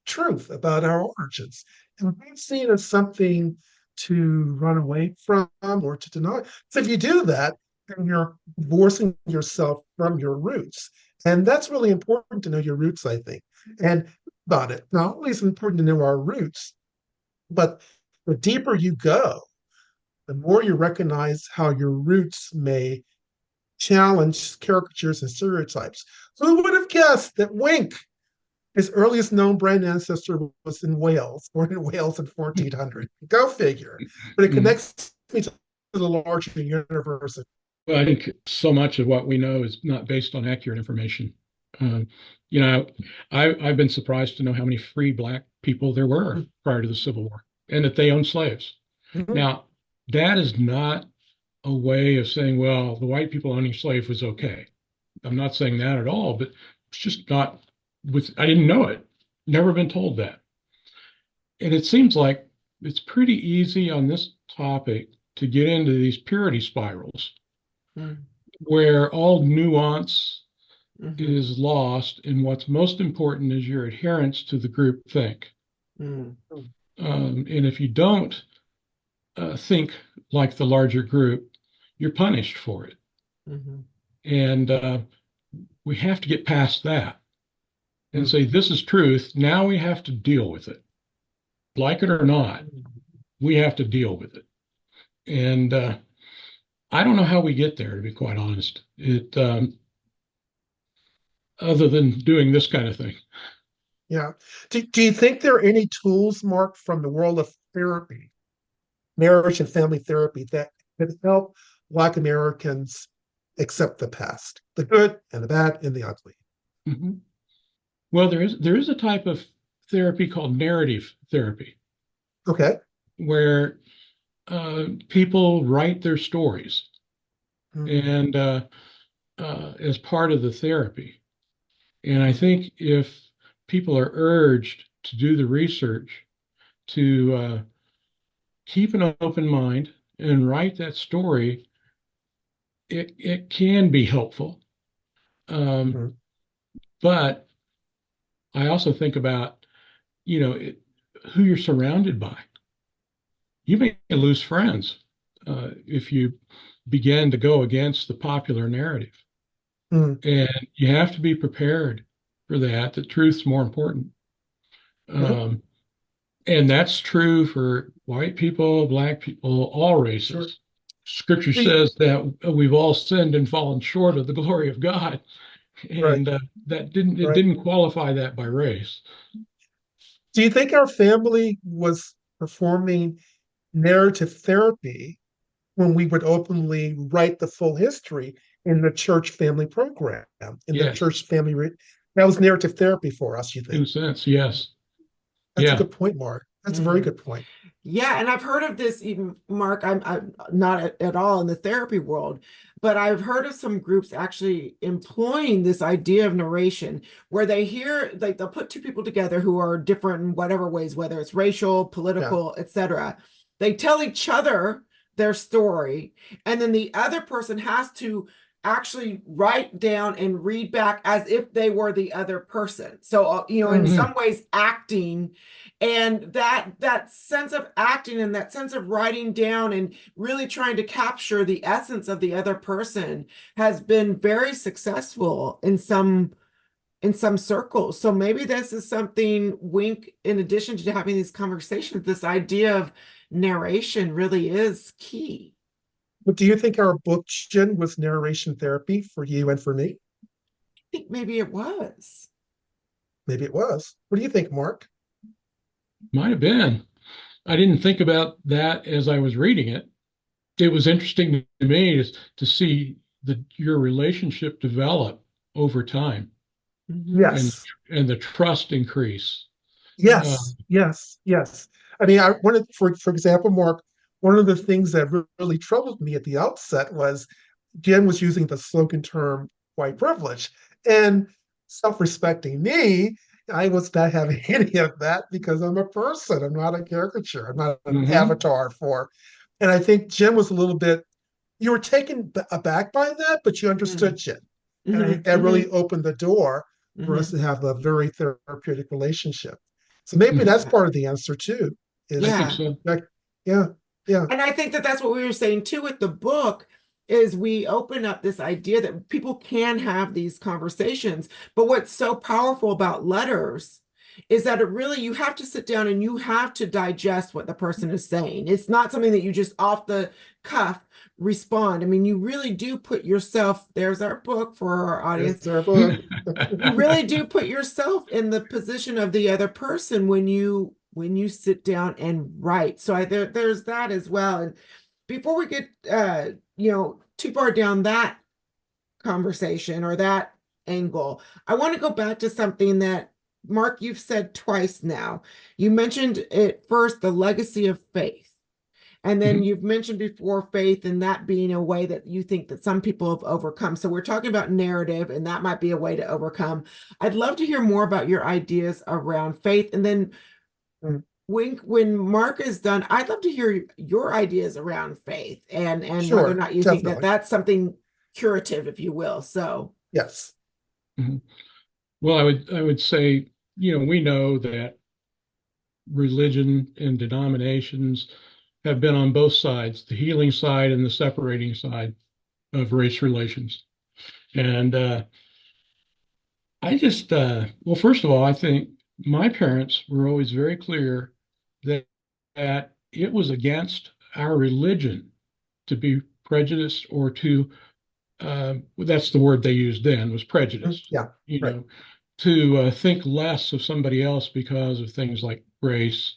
truth about our origins. And we've seen as something to run away from or to deny. So if you do that, then you're divorcing yourself from your roots. And that's really important to know your roots, I think. And about it, not only is it important to know our roots, but the deeper you go, the more you recognize how your roots may challenge caricatures and stereotypes. Who would have guessed that Wink, his earliest known brand ancestor, was in Wales, born in Wales in 1400? Go figure. But it Mm. connects me to the larger universe. Well, I think so much of what we know is not based on accurate information. Um, you know, I've been surprised to know how many free Black people there were prior to the Civil War, and that they owned slaves. Mhm. Now, that is not a way of saying, well, the white people owning slaves was okay. I'm not saying that at all, but it's just not I didn't know it. Never been told that. And it seems like it's pretty easy on this topic to get into these purity spirals Mm, where all nuance mhm, is lost, and what's most important is your adherence to the group think. mm, And if you don't think like the larger group, you're punished for it. mhm, And we have to get past that and Mhm. say, this is truth. Now we have to deal with it. Like it or not, we have to deal with it. And I don't know how we get there, to be quite honest. Other than doing this kind of thing. Yeah. Do you think there are any tools, Mark, from the world of therapy, marriage and family therapy, that could help Black Americans accept the past, the good and the bad and the ugly? Mhm. Well, there is a type of therapy called narrative therapy, Okay. where people write their stories, Mm, and as part of the therapy. And I think if people are urged to do the research, to keep an open mind and write that story, it can be helpful. Um, mhm. but I also think about, you know, who you're surrounded by. You may lose friends if you begin to go against the popular narrative. Mm, And you have to be prepared for that. The truth's more important. mhm. Um, and that's true for white people, black people, all Sure. races. Scripture Do you- says that we've all sinned and fallen short of the glory of God, right, and that didn't it right. didn't qualify that by race. Do you think our family was performing narrative therapy when we would openly write the full history in the church family program, in the Yes, church family? That was narrative therapy for us, you in think? a sense, yes, That's a yeah. good point, Mark. That's a very Mhm. good point. Yeah, and I've heard of this even, Mark. I'm not at all in the therapy world, but I've heard of some groups actually employing this idea of narration where they hear, like, they'll put two people together who are different in whatever ways, whether it's racial, Yeah. political, etc. They tell each other their story, and then the other person has to actually write down and read back as if they were the other person. So, in Mm, Mhm. some ways, acting, and that sense of acting and that sense of writing down and really trying to capture the essence of the other person has been very successful in some circles. So maybe this is something, Wink, in addition to having these conversations, this idea of narration really is key. but do you think our book, Jen, was narration therapy for you and for me? I think maybe it was. Maybe it was. What do you think, Mark? Might have been. I didn't think about that as I was reading it. It was interesting to me to see your relationship develop over time, Mhm. and Yes. and the trust increase. Uh, Yes, yes, yes. I mean, I wanted, for example, Mark, one of the things that really troubled me at the outset was Jen was using the slogan term white privilege. And self-respecting me, I was not having any of that because I'm a person. I'm not a caricature. I'm not an mhm, avatar for. And I think Jen was a little bit, you were taken aback by that, but you understood Mhm. Jen. And Mhm. that really Mhm. opened the door for us Mhm. to have a very therapeutic relationship. So maybe mhm. that's Yeah. part of the answer too, I is think Yeah. so. that, yeah, yeah, And I think that that's what we were saying too with the book is we open up this idea that people can have these conversations. But what's so powerful about letters is that it really, you have to sit down and you have to digest what the person is saying. It's not something that you just off the cuff respond. I mean, you really do put yourself, there's our book for our audience. there's our book. You really do put yourself in the position of the other person when you sit down and write. So there's that as well. And before we get too far down that conversation or that angle, I want to go back to something that, Mark, you've said twice now. You mentioned it first, the legacy of faith. And then Mhm. you've mentioned before faith and that being a way that you think that some people have overcome. So we're talking about narrative, and that might be a way to overcome. I'd love to hear more about your ideas around faith. And then Mm, Wink, when Mark is done, I'd love to hear your ideas around faith and whether or sure, not you think that definitely. that's something curative, if you will. So, Yes. Mhm. Well, I would say, we know that religion and denominations have been on both sides, the healing side and the separating side of race relations. And well, first of all, I think my parents were always very clear that, that it was against our religion to be prejudiced or to, that's the word they used then, was Mm, prejudice, yeah, you right. know, to think less of somebody else because of things like race,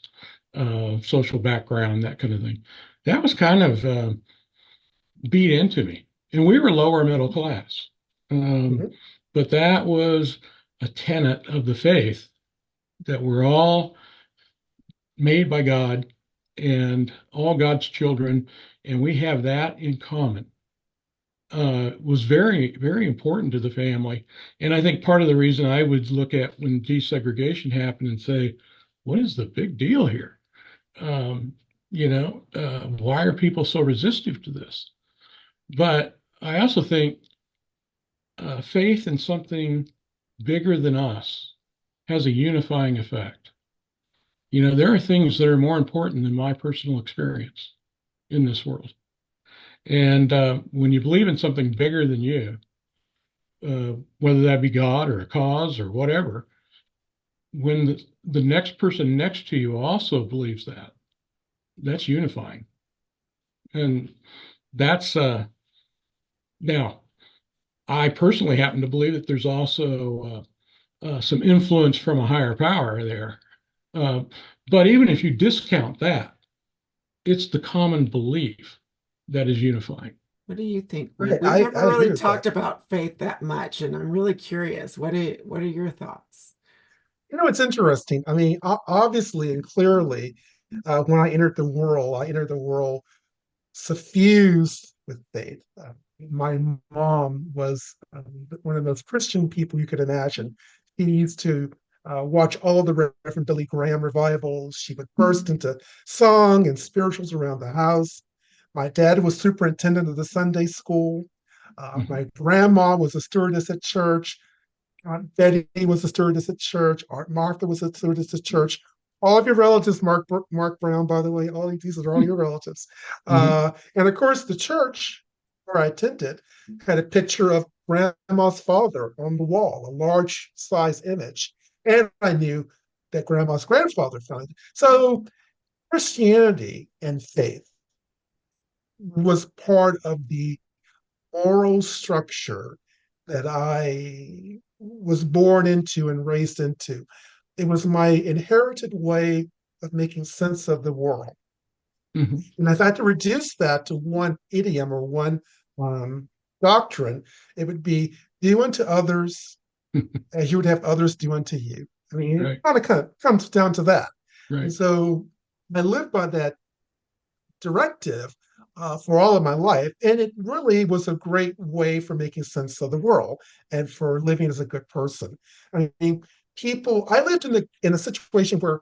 social background, that kind of thing. That was kind of beat into me. And we were lower middle class. Um, Mhm. but that was a tenet of the faith that we're all made by God and all God's children, and we have that in common, was very, very important to the family. And I think part of the reason I would look at when desegregation happened and say, what is the big deal here? Why are people so resistive to this? But I also think faith in something bigger than us has a unifying effect. There are things that are more important than my personal experience in this world. And when you believe in something bigger than you, whether that be God or a cause or whatever, when the next person next to you also believes that, that's unifying. And that's now, I personally happen to believe that there's also some influence from a higher power there. But even if you discount that, it's the common belief that is unifying. What do you think? Right, We've I never agree really with talked that. about faith that much, and I'm really curious. What are your thoughts? It's interesting. I mean, obviously and clearly, when I entered the world suffused with faith. My mom was one of the most Christian people you could imagine. She used to watch all the Reverend Billy Graham revivals. She would burst into song and spirituals around the house. My dad was superintendent of the Sunday school. Mhm. My grandma was a stewardess at church. Aunt Betty was a stewardess at church. Aunt Martha was a stewardess at church. All of your relatives, Mark Brown, by the way, all of these are all your relatives. Mhm. And of course, the church where I attended had a picture of Grandma's father on the wall, a large size image. And I knew that Grandma's grandfather found it. So Christianity and faith was part of the moral structure that I was born into and raised into. It was my inherited way of making sense of the world. Mhm. And if I had to reduce that to one idiom or one um, doctrine, it would be do unto others as you would have others do unto you. I mean, it Right, kind of comes down to that. And right. so I live by that directive for all of my life. And it really was a great way for making sense of the world and for living as a good person. I mean, I lived in a situation where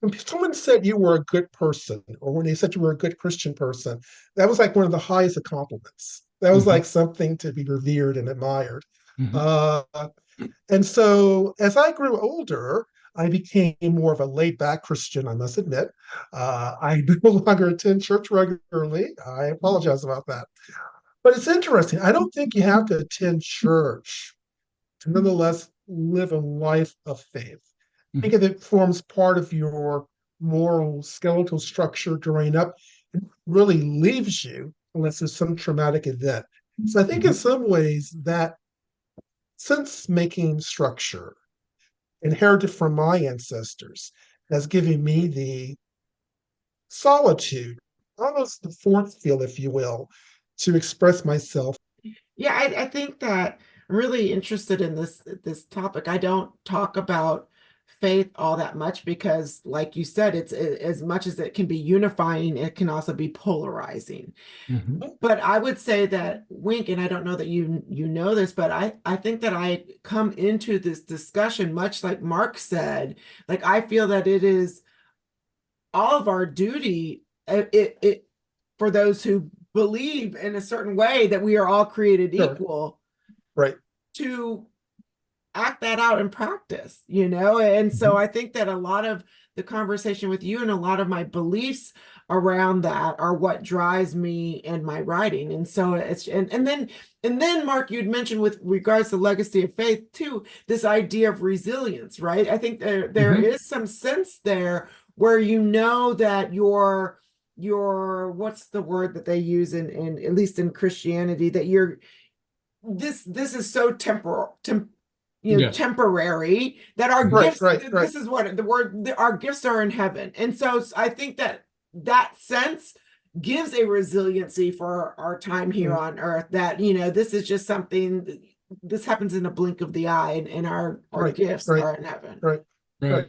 when someone said you were a good person, or when they said you were a good Christian person, that was like one of the highest of compliments. That was Mhm. like something to be revered and admired. Mhm. Uh, and so as I grew older, I became more of a laid back Christian, I must admit. I no longer attend church regularly. I apologize about that. But it's interesting. I don't think you have to attend church to nonetheless live a life of faith. I think Mhm. if it forms part of your moral skeletal structure growing up, it really leaves you unless there's some traumatic event. So I think in Mhm. some ways that sense making structure inherited from my ancestors has given me the solitude, almost the force field, if you will, to express myself. Yeah, I think that I'm really interested in this topic. I don't talk about faith all that much because, like you said, as much as it can be unifying, it can also be polarizing. Mhm. But I would say that Wink, and I don't know that you know this, but I think that I come into this discussion much like Mark said, like I feel that it is all of our duty, it for those who believe in a certain way that we are all created Sure, equal right. to act that out in practice, you know? And so Mhm. I think that a lot of the conversation with you and a lot of my beliefs around that are what drives me in my writing. And so and then Mark, you'd mentioned with regards to legacy of faith too, this idea of resilience, right? I think there Mhm. is some sense there where you know that your what's the word that they use in at least in Christianity, that you're this is so Yes. temporary, that our Mhm. Right, gifts, right, right. this is what the word, our gifts are in heaven. And so I think that that sense gives a resiliency for our time here Mm, on earth, that this is just something this happens in a blink of the eye, and our Right, gifts right, are in heaven. right, right.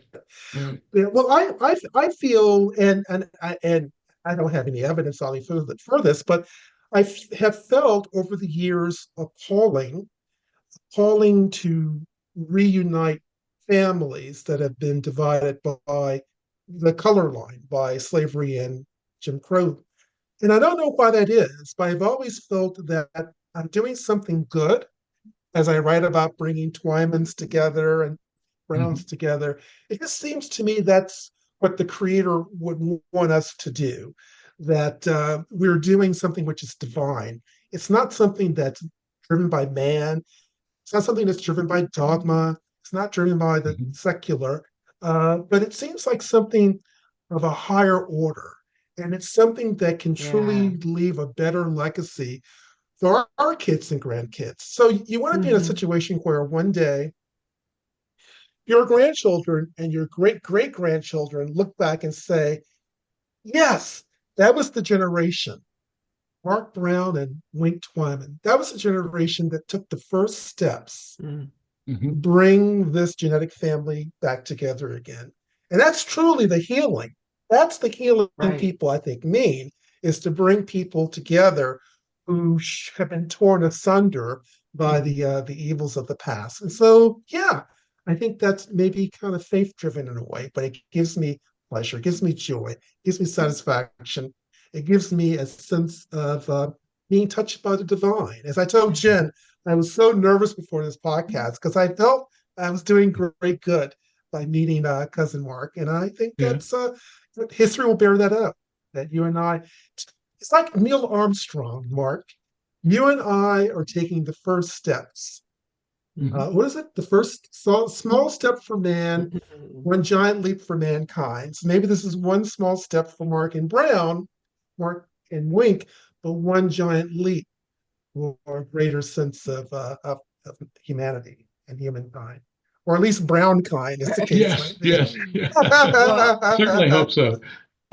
Right. Yeah, well, I feel, and I don't have any evidence on for this, but have felt over the years a calling to reunite families that have been divided by the color line, by slavery and Jim Crow. And I don't know why that is, but I've always felt that I'm doing something good as I write about bringing Twymans together and Browns together. It just seems to me that's what the creator would want us to do, that we're doing something which is divine. It's not something that's driven by man. It's not something that's driven by dogma. It's not driven by the secular, but it seems like something of a higher order. And it's something that can truly leave a better legacy for our kids and grandkids. So you want to be in a situation where one day your grandchildren and your great great grandchildren look back and say, yes, that was the generation, Mark Brown and Wink Twyman. That was the generation that took the first steps to bring this genetic family back together again. And that's truly the healing. That's the healing people, I think, mean, is to bring people together who have been torn asunder by the evils of the past. And so, yeah, I think that's maybe kind of faith-driven in a way, but it gives me pleasure, it gives me joy, it gives me satisfaction. It gives me a sense of being touched by the divine. As I told Jen, I was so nervous before this podcast because I felt I was doing great good by meeting cousin Mark, and I think that's history will bear that out. That you and I, it's like Neil Armstrong, Mark. You and I are taking the first steps. What is it? The first small step for man, one giant leap for mankind. So maybe this is one small step for Mark and Brown, Mark and Wink, but one giant leap for a greater sense of humanity and humankind, or at least brown kind, is the case. Yes. Well, certainly hope so.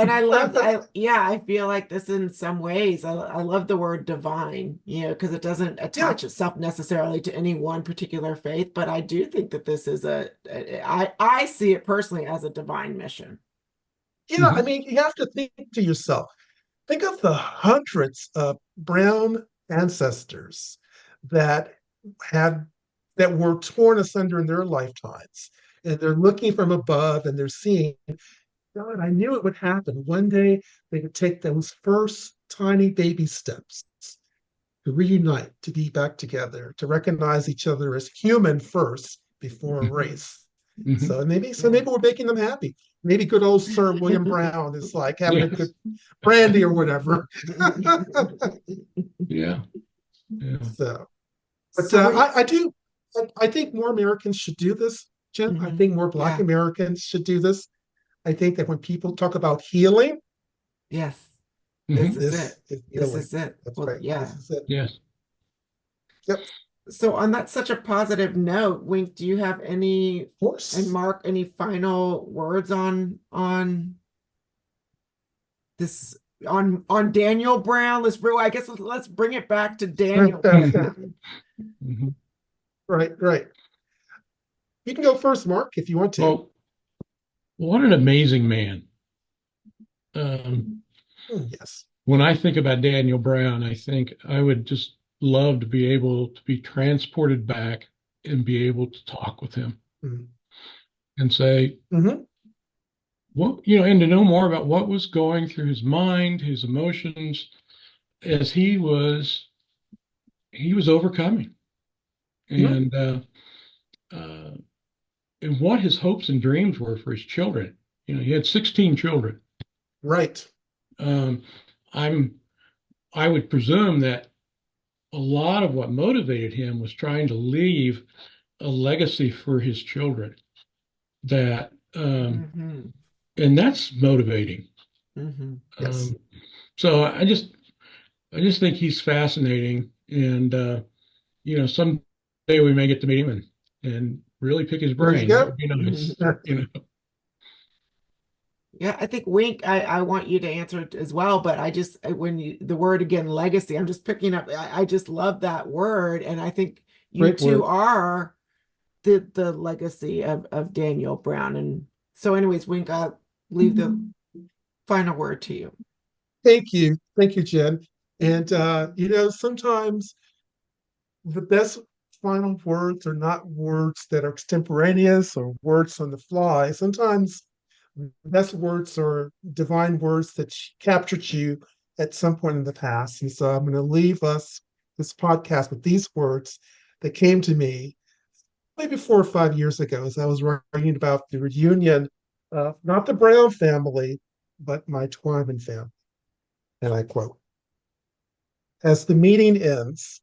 And I love that. I feel like this in some ways. I love the word divine, because it doesn't attach itself necessarily to any one particular faith. But I do think that this is I see it personally as a divine mission. I mean, you have to think to yourself, think of the hundreds of brown ancestors that were torn asunder in their lifetimes. And they're looking from above and they're seeing, God, I knew it would happen. One day they would take those first tiny baby steps to reunite, to be back together, to recognize each other as human first before a race. So maybe we're making them happy. Maybe good old Sir William Brown is like having a good brandy or whatever. So, but I think more Americans should do this, Jen. I think more Black Americans should do this. I think that when people talk about healing, this is it. This is it. That's well, right. This is it. Yes. Yep. So on that such a positive note, Wink, do you have any, of course, and Mark, any final words on this, on Daniel Brown? I guess let's bring it back to Daniel Brown. Right. You can go first, Mark, if you want to. Well, what an amazing man. Yes. When I think about Daniel Brown, I think I would just love to be able to be transported back and be able to talk with him and say, what, and to know more about what was going through his mind, his emotions, as he was overcoming, and what his hopes and dreams were for his children. He had 16 children. Right. I would presume that a lot of what motivated him was trying to leave a legacy for his children. That and that's motivating. Yes. So I just think he's fascinating, and someday we may get to meet him and really pick his brain. That would be nice. Yeah, I think Wink, I want you to answer it as well, but the word again, legacy, I'm just picking up, I just love that word. And I think you Great two word. are the legacy of Daniel Brown. And so anyways, Wink, I'll leave the final word to you. Thank you. Thank you, Jen. And sometimes the best final words are not words that are extemporaneous or words on the fly. Sometimes the best words are divine words that captured you at some point in the past. And so I'm going to leave us this podcast with these words that came to me maybe 4 or 5 years ago as I was writing about the reunion of not the Brown family, but my Twyman family. And I quote, as the meeting ends,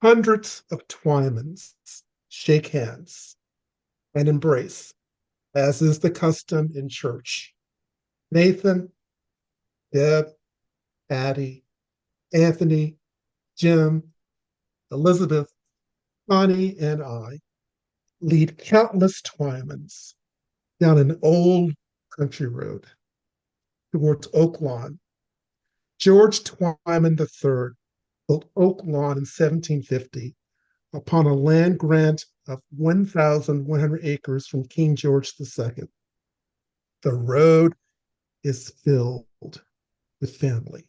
hundreds of Twymans shake hands and embrace, as is the custom in church. Nathan, Deb, Addie, Anthony, Jim, Elizabeth, Connie, and I lead countless Twymans down an old country road towards Oak Lawn. George Twyman III built Oak Lawn in 1750 upon a land grant of 1,100 acres from King George II. The road is filled with family,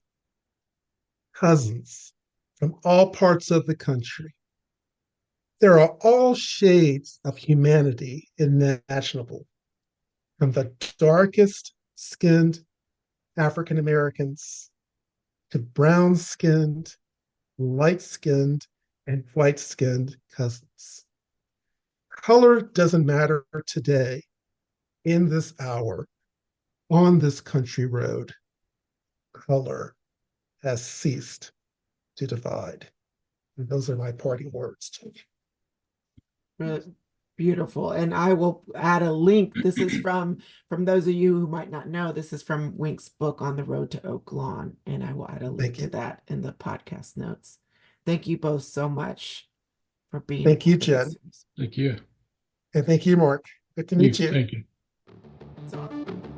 cousins from all parts of the country. There are all shades of humanity imaginable, from the darkest skinned African Americans to brown skinned, light skinned, and white skinned cousins. Color doesn't matter today, in this hour, on this country road. Color has ceased to divide. And those are my parting words to you. Beautiful. And I will add a link. This is from those of you who might not know, this is from Wink's book On the Road to Oak Lawn. And I will add a link to that in the podcast notes. Thank you both so much for being Thank you, part of this Jen. series. Thank you. And thank you, Mark. Good to meet you. Thank you. It's awesome.